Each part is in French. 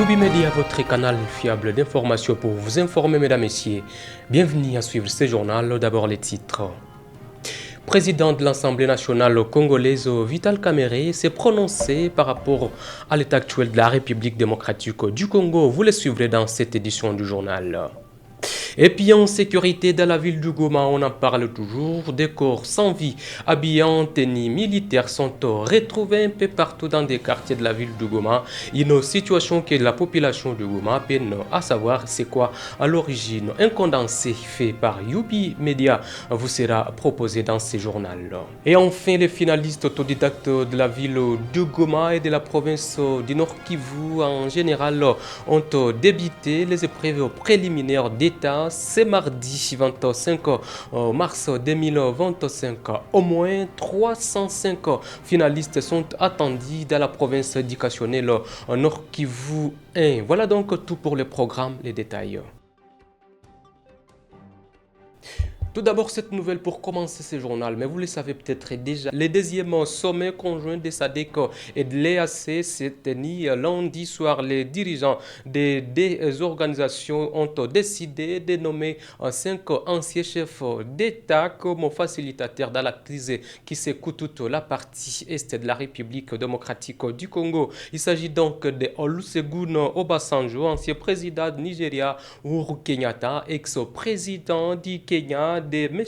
Yubi Media, votre canal fiable d'information pour vous informer, mesdames, messieurs. Bienvenue à suivre ce journal. D'abord les titres. Président de l'Assemblée nationale congolaise, Vital Kamerhe, s'est prononcé par rapport à l'état actuel de la République démocratique du Congo. Vous le suivrez dans cette édition du journal. Et puis en sécurité dans la ville du Goma, on en parle toujours. Des corps sans vie, habillés en tenue militaire, sont retrouvés un peu partout dans des quartiers de la ville du Goma. Une situation que la population du Goma peine à savoir c'est quoi à l'origine. Un condensé fait par Yubi Media vous sera proposé dans ce journal. Et enfin, les finalistes autodidactes de la ville du Goma et de la province du Nord Kivu en général ont débuté les épreuves préliminaires d'État ce mardi 25 mars 2025. Au moins 305 finalistes sont attendus dans la province éducationnelle Nord Kivu 1. Voilà donc tout pour le programme, les détails. Tout d'abord, cette nouvelle pour commencer ce journal, mais vous le savez peut-être déjà, le deuxième sommet conjoint de SADC et de l'EAC s'est tenu lundi soir. Les dirigeants des deux organisations ont décidé de nommer 5 anciens chefs d'État comme facilitateurs dans la crise qui secoue toute la partie est de la République démocratique du Congo. Il s'agit donc de Olusegun Obasanjo, ancien président du Nigeria, Uhuru Kenyatta, ex-président du Kenya, de M.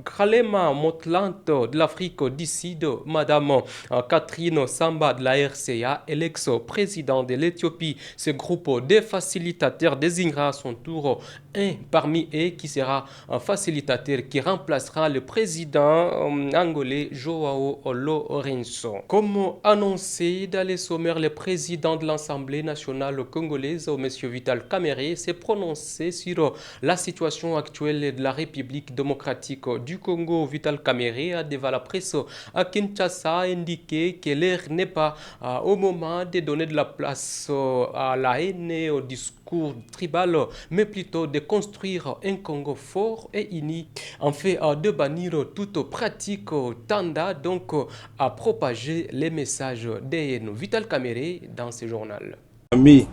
Kgalema Motlanthe de l'Afrique du Sud, Madame Catherine Samba de la RCA et l'ex-président de l'Éthiopie. Ce groupe de facilitateurs désignera à son tour un parmi eux qui sera un facilitateur qui remplacera le président angolais Joao Lourenço. Comme annoncé dans les sommaires, le président de l'Assemblée nationale congolaise, M. Vital Kamerhe, s'est prononcé sur la situation actuelle de la République démocratique du Congo. Vital Kamerhe a devant la presse à Kinshasa indiqué que l'heure n'est pas au moment de donner de la place à la haine et au discours tribal, mais plutôt de construire un Congo fort et uni, en fait de bannir toute pratique tendant donc à propager les messages de haine. Vital Kamerhe dans ce journal. Amis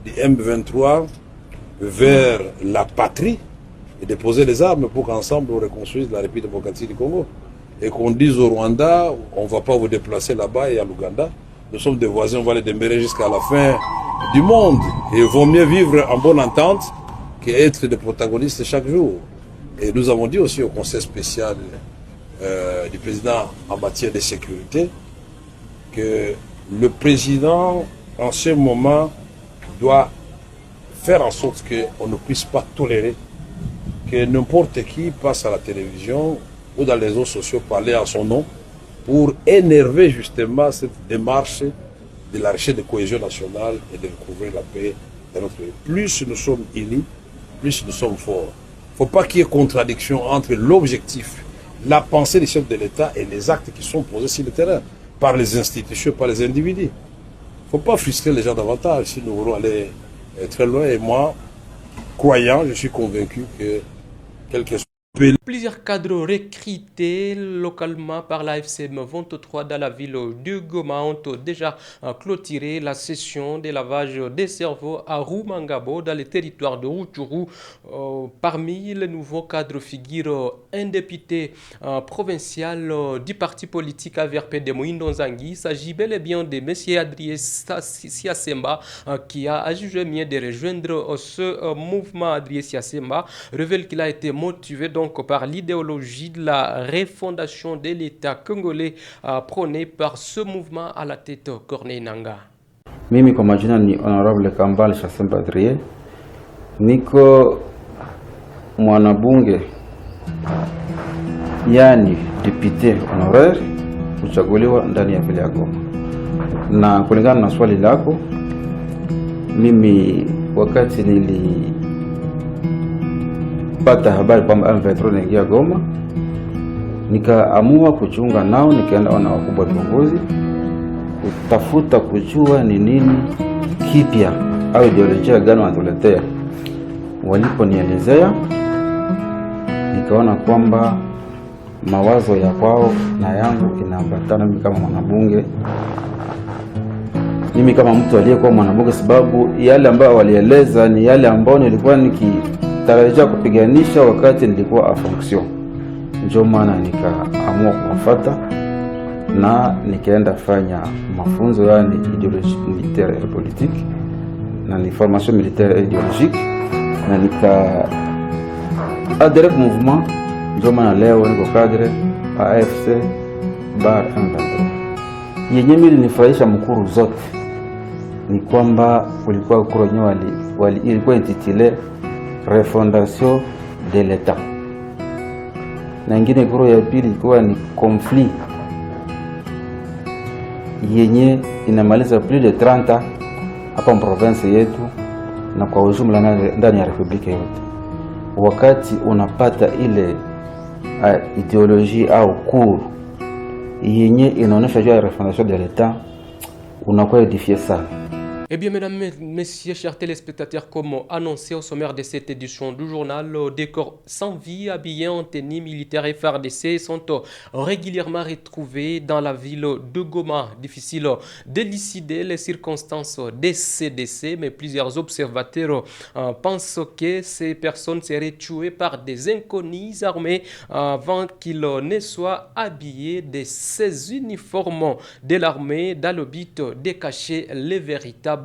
du M23 vers la patrie et déposer les armes pour qu'ensemble on reconstruise la République démocratique du Congo. Et qu'on dise au Rwanda, on ne va pas vous déplacer là-bas et à l'Ouganda. Nous sommes des voisins, on va les demeurer jusqu'à la fin du monde. Et il vaut mieux vivre en bonne entente qu'être des protagonistes chaque jour. Et nous avons dit aussi au Conseil spécial du président en matière de sécurité que le président, en ce moment, doit faire en sorte qu'on ne puisse pas tolérer que n'importe qui passe à la télévision ou dans les réseaux sociaux parler en son nom pour énerver justement cette démarche de la recherche de cohésion nationale et de recouvrir la paix dans notre pays. Plus nous sommes unis, plus nous sommes forts. Il ne faut pas qu'il y ait contradiction entre l'objectif, la pensée des chefs de l'État et les actes qui sont posés sur le terrain par les institutions, par les individus. Il ne faut pas frustrer les gens davantage si nous voulons aller très loin. Et moi, croyant, je suis convaincu que quelque chose. Plusieurs cadres recrutés localement par la FCM 23 dans la ville de Goma ont déjà clôturé la session de lavage des cerveaux à Rumangabo dans le territoire de Rutshuru. Parmi les nouveaux cadres figure un député provincial du parti politique AVRP de Moïndo Nzangi. Il s'agit bel et bien de M. Adrien Siasemba qui a jugé mieux de rejoindre ce mouvement. Adrien Siasemba révèle qu'il a été motivé donc par l'idéologie de la refondation de l'État congolais prônée par ce mouvement à la tête Corneille Nangaa. Mimi kwa majina ni Honorable Kambale Siasemba Adrien, niko mwanabunge yani député honoraire kuchaguliwa ndani ya vile ya Goma. Na kulingana na swali lako, mimi wakati nilipata habari kwamba M23 inaingia Goma, nikaamua kuchunga nao, nikaenda ona wakubwa viongozi kutafuta kujua ni nini kipya au ideolojia gani wanatuletea. Waliponielezea nikaona kwamba mawazo ya kwao na yangu inaambatana. Mimi kama mwanabunge mimi kama mtu aliyekuwa mwanamke, sababu yale ambayo walieleza ni yale ambayo nilikuwa nikitarajia kupiganisha wakati nilikuwa fonction. Ndio maana nikaamua kuwafuata na nikaenda fanya mafunzo, yani idéologie militaire et politique, na ni formation militaire et idéologique, na nika adhéré au mouvement. Ndio maana leo niko cadre AFC bar M23. Yenye mimi nilifurahisha mkuru zote ni kwamba kulikuwa ukuru wenyewe ilikuwa intitulé refondation de l'État, na ingine ukuru ya pili ilikuwa ni conflit yenye inamaliza plus de 30 hapa province yetu na kwa ujumla ndani ya republika yote. Wakati unapata ile ideologie au cours yenye inaonyesha juu ya refondation de l'État, unakuwa édifié sana. Eh bien, mesdames, messieurs, chers téléspectateurs, comme annoncé au sommaire de cette édition du journal, des corps sans vie, habillés en tenue militaire et FARDC sont régulièrement retrouvés dans la ville de Goma. Difficile d'élucider les circonstances de ces décès, mais plusieurs observateurs pensent que ces personnes seraient tuées par des inconnus armés avant qu'ils ne soient habillés de ces uniformes de l'armée dans le but de cacher les véritables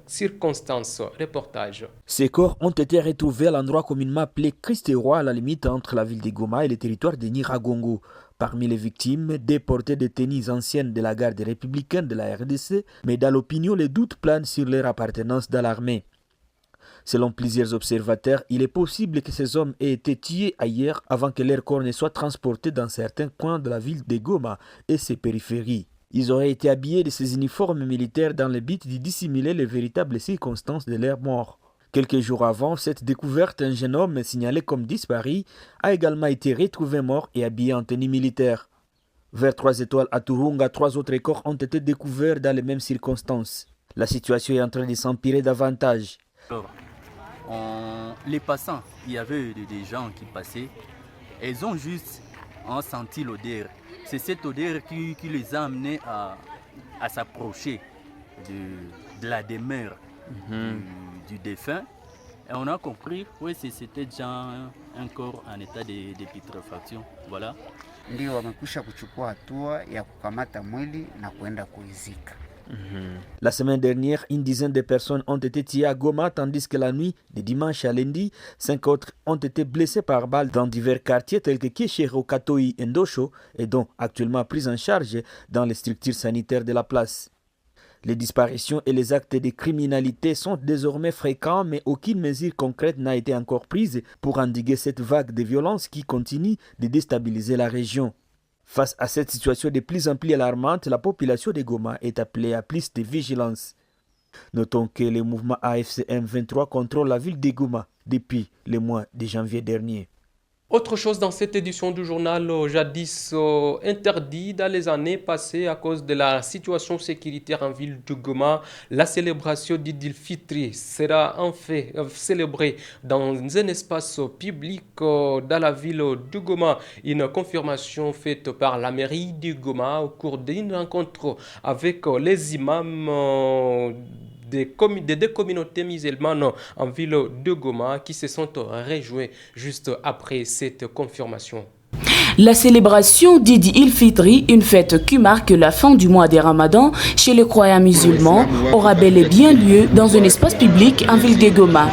circonstances. Reportage. Ces corps ont été retrouvés à l'endroit communément appelé Christ-Roi, à la limite entre la ville de Goma et le territoire de Nyiragongo. Parmi les victimes, déportés de tenues anciennes de la garde républicaine de la RDC, mais dans l'opinion, les doutes planent sur leur appartenance dans l'armée. Selon plusieurs observateurs, il est possible que ces hommes aient été tués ailleurs avant que leurs corps ne soient transportés dans certains coins de la ville de Goma et ses périphéries. Ils auraient été habillés de ces uniformes militaires dans le but de dissimuler les véritables circonstances de leur mort. Quelques jours avant cette découverte, un jeune homme signalé comme disparu a également été retrouvé mort et habillé en tenue militaire. Vers 3 étoiles à Turunga, 3 autres corps ont été découverts dans les mêmes circonstances. La situation est en train de s'empirer davantage. Alors, les passants, il y avait des gens qui passaient, ils ont juste senti l'odeur. C'est cette odeur qui les a amenés à s'approcher de la demeure du défunt. Et on a compris, oui, c'était déjà un corps en état de putréfaction. Voilà. Ndio wamekwisha kuchukua hatua ya kukamata mwili na kwenda kuizika. La semaine dernière, une dizaine de personnes ont été tuées à Goma, tandis que la nuit, de dimanche à lundi, 5 autres ont été blessés par balles dans divers quartiers tels que Kieshero, Katoi et Ndosho, et dont actuellement pris en charge dans les structures sanitaires de la place. Les disparitions et les actes de criminalité sont désormais fréquents, mais aucune mesure concrète n'a été encore prise pour endiguer cette vague de violence qui continue de déstabiliser la région. Face à cette situation de plus en plus alarmante, la population de Goma est appelée à plus de vigilance. Notons que le mouvement AFC M23 contrôle la ville de Goma depuis le mois de janvier dernier. Autre chose dans cette édition du journal, jadis interdit dans les années passées à cause de la situation sécuritaire en ville de Goma, la célébration d'Eid el-Fitr sera en fait célébrée dans un espace public dans la ville de Goma. Une confirmation faite par la mairie de Goma au cours d'une rencontre avec les imams des deux communautés musulmanes en ville de Goma qui se sont réjouis juste après cette confirmation. La célébration d'Eid el-Fitr, une fête qui marque la fin du mois des Ramadan chez les croyants musulmans, aura bel et bien lieu dans un espace public en ville de Goma.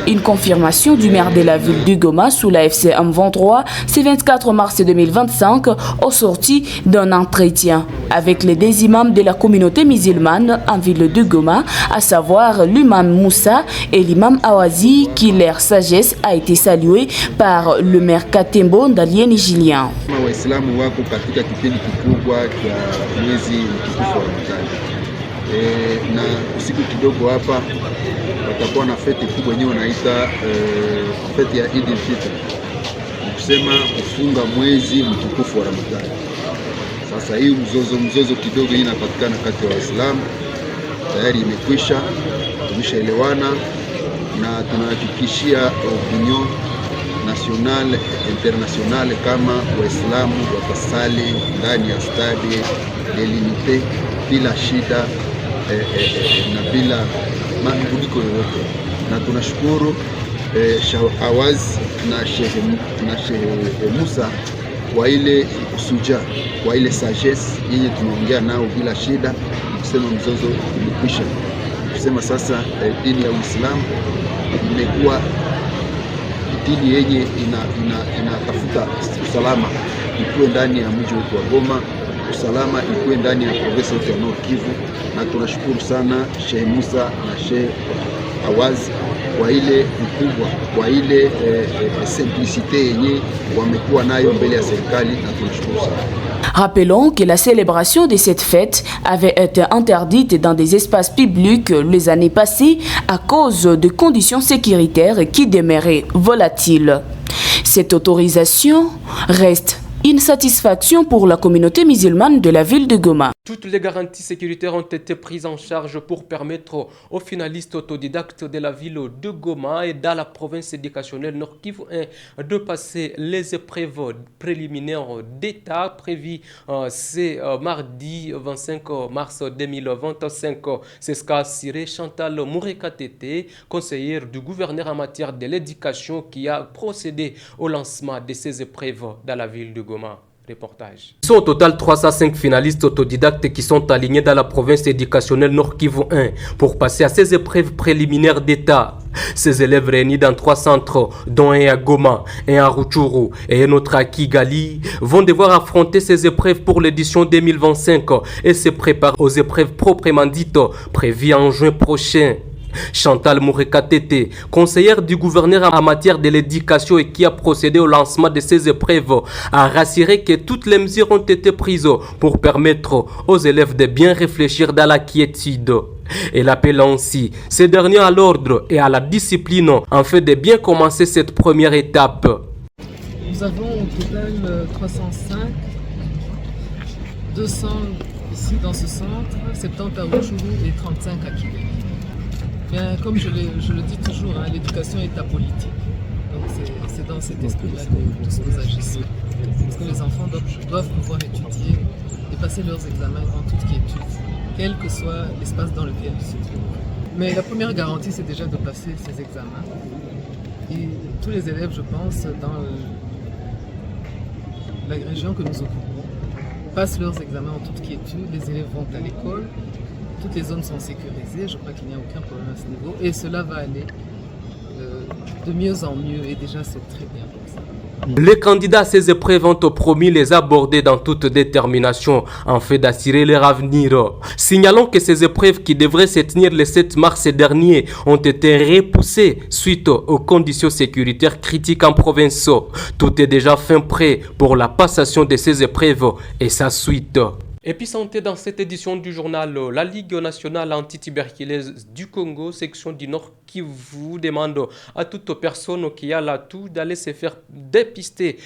Une confirmation du maire de la ville de Goma sous la FC M23 ce 24 mars 2025 au sorti d'un entretien avec les deux imams de la communauté musulmane en ville de Goma, à savoir l'imam Moussa et l'imam Awazi, qui leur sagesse a été saluée par le maire Katembo Ndalien Nigilien. Waislamu wako katika kipindi kikubwa cha mwezi mtukufu wa Ramadhani. Na usiku kidogo hapa watakuwa na fete kubwa yenyewe wanaita fete ya Eid el-Fitr. Kusema kufunga mwezi mtukufu wa Ramadhani. Sasa hii mzozo kidogo hii inapatikana kati ya Waislamu tayari imekwisha, tumeshaelewana na tunahakikishia opinion national international kama Waislamu watasali ndani ya stade delimite bila shida na bila manunguniko yoyote, na tunashukuru Sheikh Awaz na Sheikh Musa kwa ile usuja, kwa ile sagesse yenye tunaongea nao bila shida, kusema mzozo umekwisha, kusema sasa dini ya Uislamu imekuwa dini yenye inatafuta usalama ikuwe ndani ya mji wetu wa Goma, usalama ikuwe ndani ya province yetu ya Nord Kivu, na tunashukuru sana Sheikh Musa na Sheikh Awaz kwa ile ukubwa, kwa ile simplicité yenye wamekuwa nayo mbele ya serikali, na tunashukuru sana. Rappelons que la célébration de cette fête avait été interdite dans des espaces publics les années passées à cause de conditions sécuritaires qui demeuraient volatiles. Cette autorisation reste une satisfaction pour la communauté musulmane de la ville de Goma. Toutes les garanties sécuritaires ont été prises en charge pour permettre aux finalistes autodidactes de la ville de Goma et dans la province éducationnelle Nord Kivu 1 de passer les épreuves préliminaires d'État prévues ce mardi 25 mars 2025. C'est ce qu'a assuré Chantal Mourekatete, conseillère du gouverneur en matière de l'éducation, qui a procédé au lancement de ces épreuves dans la ville de Goma. Reportage. Ils sont au total 305 finalistes autodidactes qui sont alignés dans la province éducationnelle Nord Kivu 1 pour passer à ces épreuves préliminaires d'État. Ces élèves réunis dans 3 centres, dont un à Goma, un à Rutshuru et un autre à Kigali, vont devoir affronter ces épreuves pour l'édition 2025 et se préparer aux épreuves proprement dites prévues en juin prochain. Chantal Mourekatete, conseillère du gouverneur en matière de l'éducation et qui a procédé au lancement de ces épreuves, a rassuré que toutes les mesures ont été prises pour permettre aux élèves de bien réfléchir dans la quiétude. Elle appelle ainsi ces derniers à l'ordre et à la discipline afin de bien commencer cette première étape. Nous avons au total 305, 200 ici dans ce centre, 70 à Rutshuru et 35 à Kigali. Bien, comme je le dis toujours, hein, l'éducation est apolitique. Donc c'est dans cet esprit-là que tous nous agissons. Parce que les enfants doivent pouvoir étudier et passer leurs examens en toute quiétude, quel que soit l'espace dans lequel ils se trouvent. Mais la première garantie, c'est déjà de passer ces examens. Et tous les élèves, je pense, dans la région que nous occupons, passent leurs examens en toute quiétude. Les élèves vont à l'école. Toutes les zones sont sécurisées, je crois qu'il n'y a aucun problème à ce niveau et cela va aller de mieux en mieux et déjà c'est très bien comme ça. Les candidats à ces épreuves ont promis les aborder dans toute détermination en fait d'assurer leur avenir. Signalons que ces épreuves qui devraient se tenir le 7 mars dernier ont été repoussées suite aux conditions sécuritaires critiques en province. Tout est déjà fin prêt pour la passation de ces épreuves et sa suite. Et puis santé dans cette édition du journal, la Ligue nationale anti-tuberculose du Congo, section du Nord, qui vous demande à toute personne qui a l'atout d'aller se faire dépister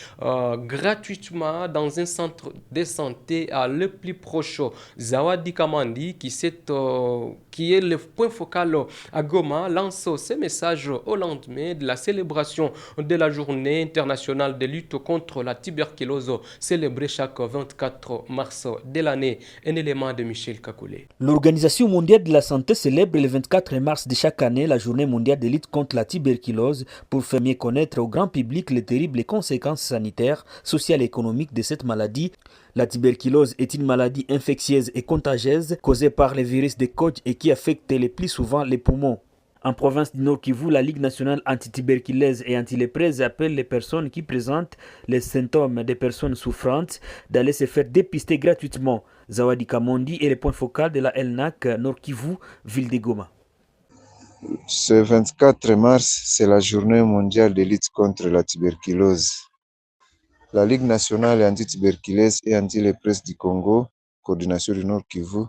gratuitement dans un centre de santé le plus proche. Zawadi Kamandi, qui est le point focal à Goma, lance ce message au lendemain de la célébration de la journée internationale de lutte contre la tuberculose, célébrée chaque 24 mars de l'année. Un élément de Michel Kakoulé. L'Organisation mondiale de la santé célèbre le 24 mars de chaque année la journée mondiale de lutte contre la tuberculose pour faire mieux connaître au grand public les terribles conséquences sanitaires, sociales et économiques de cette maladie. La tuberculose est une maladie infectieuse et contagieuse causée par les virus de Koch et qui affecte le plus souvent les poumons. En province du Nord Kivu, la Ligue nationale anti-tuberculose et anti-léprose appelle les personnes qui présentent les symptômes des personnes souffrantes d'aller se faire dépister gratuitement. Zawadi Kamondi est le point focal de la LNAC Nord Kivu, ville de Goma. Ce 24 mars, c'est la journée mondiale de lutte contre la tuberculose. La Ligue nationale anti-tuberculose et anti-léprose du Congo, coordination du Nord Kivu,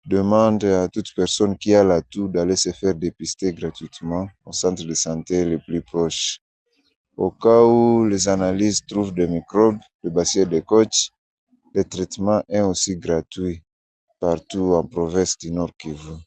demande à toute personne qui a l'atout d'aller se faire dépister gratuitement au centre de santé le plus proche. Au cas où les analyses trouvent des microbes, le bacille de Koch, le traitement est aussi gratuit partout en province du Nord Kivu.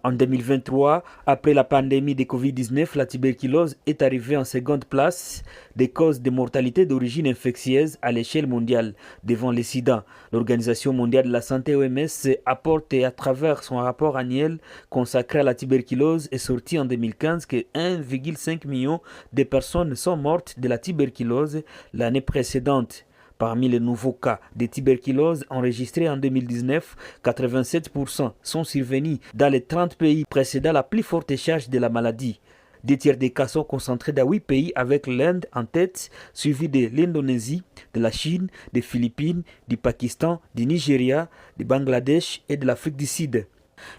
En 2023, après la pandémie de Covid-19, la tuberculose est arrivée en seconde place des causes de mortalité d'origine infectieuse à l'échelle mondiale, devant le sida. L'Organisation mondiale de la santé OMS apporte à travers son rapport annuel consacré à la tuberculose et sorti en 2015 que 1,5 million de personnes sont mortes de la tuberculose l'année précédente. Parmi les nouveaux cas de tuberculose enregistrés en 2019, 87% sont survenus dans les 30 pays précédant la plus forte charge de la maladie. 2 tiers des cas sont concentrés dans 8 pays avec l'Inde en tête, suivi de l'Indonésie, de la Chine, des Philippines, du Pakistan, du Nigeria, du Bangladesh et de l'Afrique du Sud.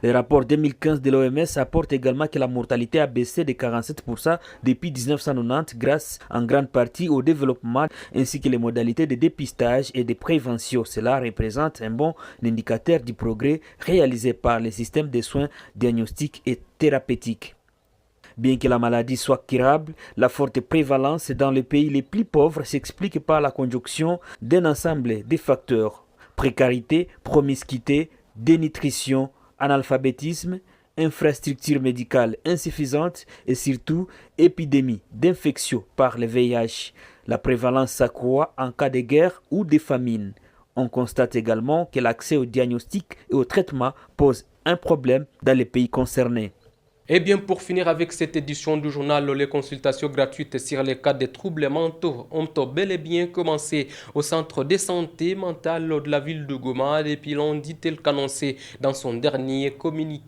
Le rapport 2015 de l'OMS apporte également que la mortalité a baissé de 47% depuis 1990 grâce en grande partie au développement ainsi que les modalités de dépistage et de prévention. Cela représente un bon indicateur du progrès réalisé par les systèmes de soins diagnostiques et thérapeutiques. Bien que la maladie soit curable, la forte prévalence dans les pays les plus pauvres s'explique par la conjonction d'un ensemble de facteurs: précarité, promiscuité, dénutrition, analphabétisme, infrastructures médicales insuffisantes et surtout épidémie d'infection par le VIH. La prévalence s'accroît en cas de guerre ou de famine. On constate également que l'accès au diagnostic et au traitement pose un problème dans les pays concernés. Et bien, pour finir avec cette édition du journal, les consultations gratuites sur les cas de troubles mentaux ont bel et bien commencé au centre de santé mentale de la ville de Goma depuis lundi, tel qu'annoncé dans son dernier communiqué.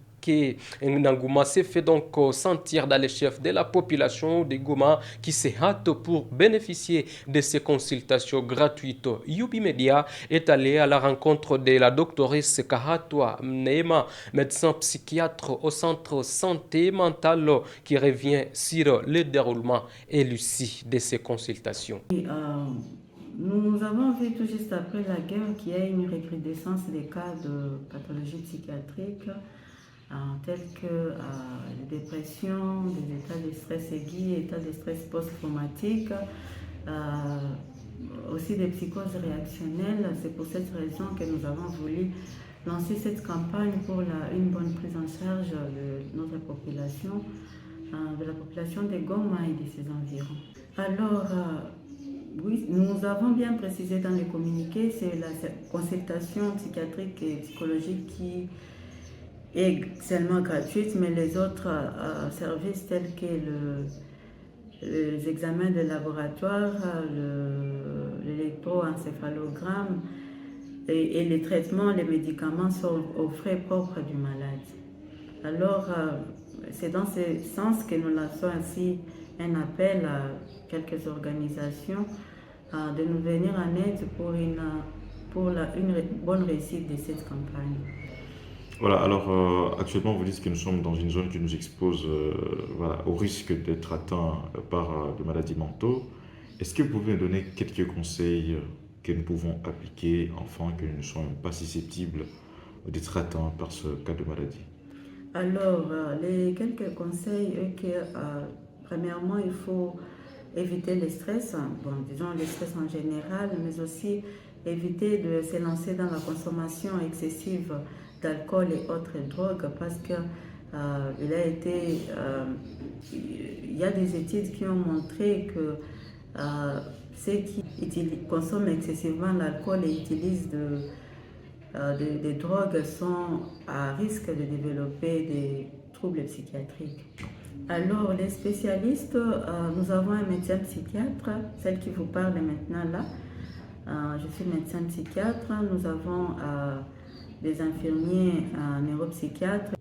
Nguma s'est fait donc sentir dans les chefs de la population de Goma qui se hâte pour bénéficier de ces consultations gratuites. Yubi Media est allé à la rencontre de la doctoresse Kahatwa Neema, médecin psychiatre au centre santé mentale, qui revient sur le déroulement et l'issue de ces consultations. Nous avons vu tout juste après la guerre qu'il y a une recrudescence des cas de pathologie psychiatrique tels que la dépression, des états de stress aigu, états de stress post-traumatique, aussi des psychoses réactionnelles. C'est pour cette raison que nous avons voulu lancer cette campagne pour une bonne prise en charge de notre population, de la population de Goma et de ses environs. Alors, oui, nous avons bien précisé dans les communiqués, c'est la consultation psychiatrique et psychologique qui est seulement gratuite, mais les autres services tels que les examens de laboratoire, l'électroencéphalogramme et les traitements, les médicaments sont aux frais propres du malade. Alors, c'est dans ce sens que nous lançons ainsi un appel à quelques organisations de nous venir en aide pour une bonne réussite de cette campagne. Voilà, alors actuellement vous dites que nous sommes dans une zone qui nous expose au risque d'être atteint par des maladies mentaux. Est-ce que vous pouvez nous donner quelques conseils que nous pouvons appliquer afin que nous ne soyons pas susceptibles d'être atteints par ce cas de maladie? Alors, les quelques conseils est que premièrement, il faut éviter le stress, disons le stress en général, mais aussi éviter de se lancer dans la consommation excessive d'alcool et autres drogues parce que il y a des études qui ont montré que ceux qui consomment excessivement l'alcool et utilisent des drogues sont à risque de développer des troubles psychiatriques. Alors les spécialistes, nous avons un médecin psychiatre, celle qui vous parle maintenant là. Je suis médecin psychiatre, nous avons des infirmiers neuropsychiatres.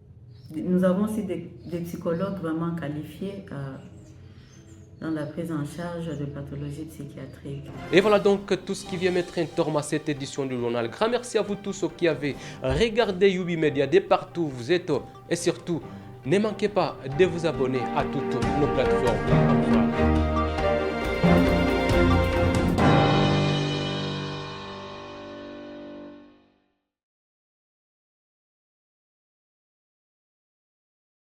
Nous avons aussi des psychologues vraiment qualifiés dans la prise en charge de pathologies psychiatriques. Et voilà donc tout ce qui vient mettre un terme à cette édition du journal. Grand merci à vous tous qui avez regardé Yubi Media de partout où vous êtes. Et surtout, ne manquez pas de vous abonner à toutes nos plateformes.